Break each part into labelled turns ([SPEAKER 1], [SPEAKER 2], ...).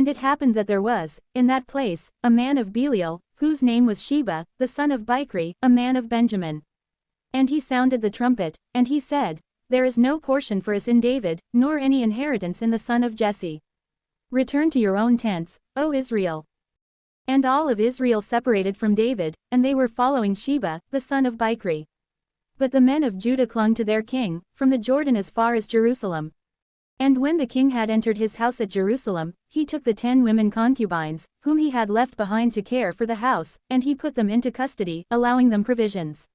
[SPEAKER 1] And it happened that there was, in that place, a man of Belial, whose name was Sheba, the son of Bichri, a man of Benjamin. And he sounded the trumpet, and he said, There is no portion for us in David, nor any inheritance in the son of Jesse. Return to your own tents, O Israel. And all of Israel separated from David, and they were following Sheba, the son of Bichri. But the men of Judah clung to their king, from the Jordan as far as Jerusalem. And when the king had entered his house at Jerusalem, he took the 10 women concubines, whom he had left behind to care for the house, and he put them into custody, allowing them provisions.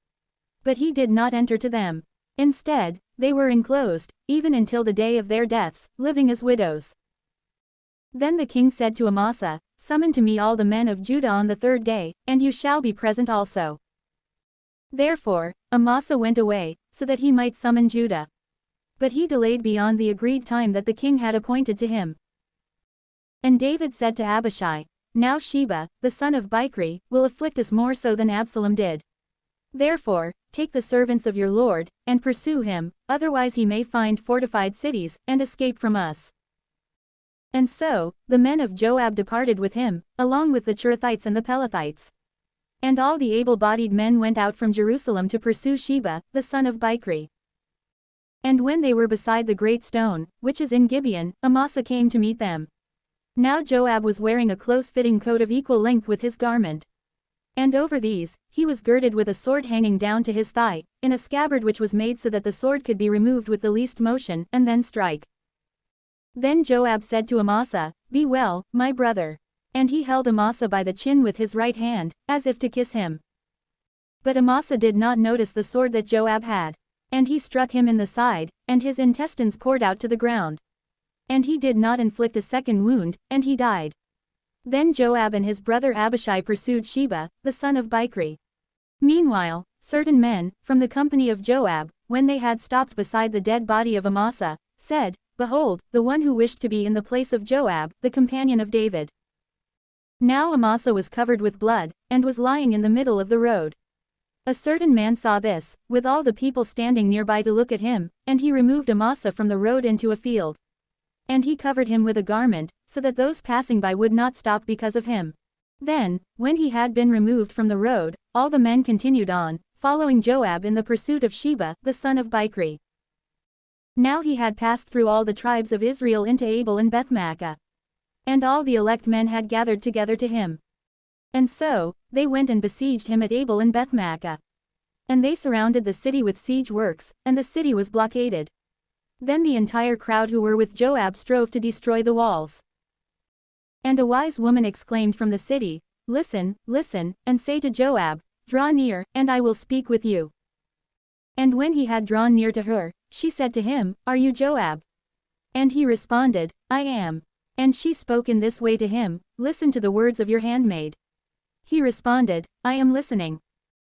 [SPEAKER 1] But he did not enter to them. Instead, they were enclosed, even until the day of their deaths, living as widows. Then the king said to Amasa, Summon to me all the men of Judah on the 3rd day, and you shall be present also. Therefore, Amasa went away, so that he might summon Judah. But he delayed beyond the agreed time that the king had appointed to him. And David said to Abishai, Now Sheba, the son of Bichri, will afflict us more so than Absalom did. Therefore, take the servants of your lord, and pursue him, otherwise he may find fortified cities, and escape from us. And so, the men of Joab departed with him, along with the Cherethites and the Pelethites. And all the able-bodied men went out from Jerusalem to pursue Sheba, the son of Bichri. And when they were beside the great stone, which is in Gibeon, Amasa came to meet them. Now Joab was wearing a close-fitting coat of equal length with his garment. And over these, he was girded with a sword hanging down to his thigh, in a scabbard which was made so that the sword could be removed with the least motion, and then strike. Then Joab said to Amasa, Be well, my brother. And he held Amasa by the chin with his right hand, as if to kiss him. But Amasa did not notice the sword that Joab had. And he struck him in the side, and his intestines poured out to the ground. And he did not inflict a second wound, and he died. Then Joab and his brother Abishai pursued Sheba, the son of Bichri. Meanwhile, certain men, from the company of Joab, when they had stopped beside the dead body of Amasa, said, Behold, the one who wished to be in the place of Joab, the companion of David. Now Amasa was covered with blood, and was lying in the middle of the road. A certain man saw this, with all the people standing nearby to look at him, and he removed Amasa from the road into a field. And he covered him with a garment, so that those passing by would not stop because of him. Then, when he had been removed from the road, all the men continued on, following Joab in the pursuit of Sheba, the son of Bichri. Now he had passed through all the tribes of Israel into Abel and Bethmaachah. And all the elect men had gathered together to him. And so, they went and besieged him at Abel and Bethmaachah. And they surrounded the city with siege works, and the city was blockaded. Then the entire crowd who were with Joab strove to destroy the walls. And a wise woman exclaimed from the city, Listen, listen, and say to Joab, Draw near, and I will speak with you. And when he had drawn near to her, she said to him, Are you Joab? And he responded, I am. And she spoke in this way to him, Listen to the words of your handmaid. He responded, I am listening.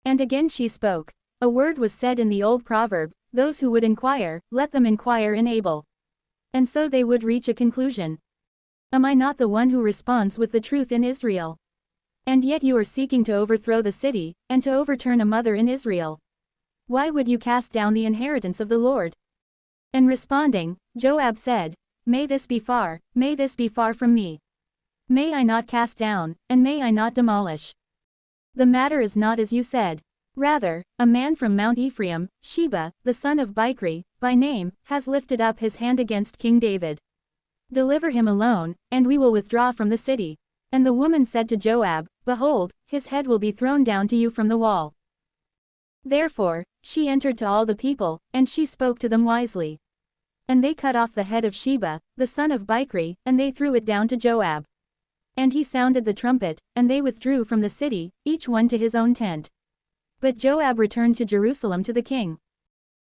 [SPEAKER 1] And again she spoke. A word was said in the old proverb, Those who would inquire, let them inquire in Abel. And so they would reach a conclusion. Am I not the one who responds with the truth in Israel? And yet you are seeking to overthrow the city, and to overturn a mother in Israel. Why would you cast down the inheritance of the Lord? And responding, Joab said, May this be far from me. May I not cast down, and may I not demolish. The matter is not as you said. Rather, a man from Mount Ephraim, Sheba, the son of Bichri, by name, has lifted up his hand against King David. Deliver him alone, and we will withdraw from the city. And the woman said to Joab, Behold, his head will be thrown down to you from the wall. Therefore, she entered to all the people, and she spoke to them wisely. And they cut off the head of Sheba, the son of Bichri, and they threw it down to Joab. And he sounded the trumpet, and they withdrew from the city, each one to his own tent. But Joab returned to Jerusalem to the king.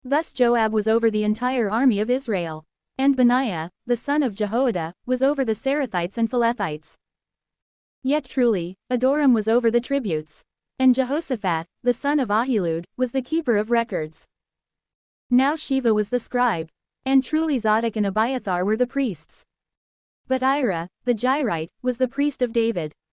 [SPEAKER 1] Thus Joab was over the entire army of Israel. And Benaiah, the son of Jehoiada, was over the Sarathites and Philethites. Yet truly, Adoram was over the tributes. And Jehoshaphat, the son of Ahilud, was the keeper of records. Now Sheva was the scribe. And truly Zadok and Abiathar were the priests. But Ira, the Jairite, was the priest of David.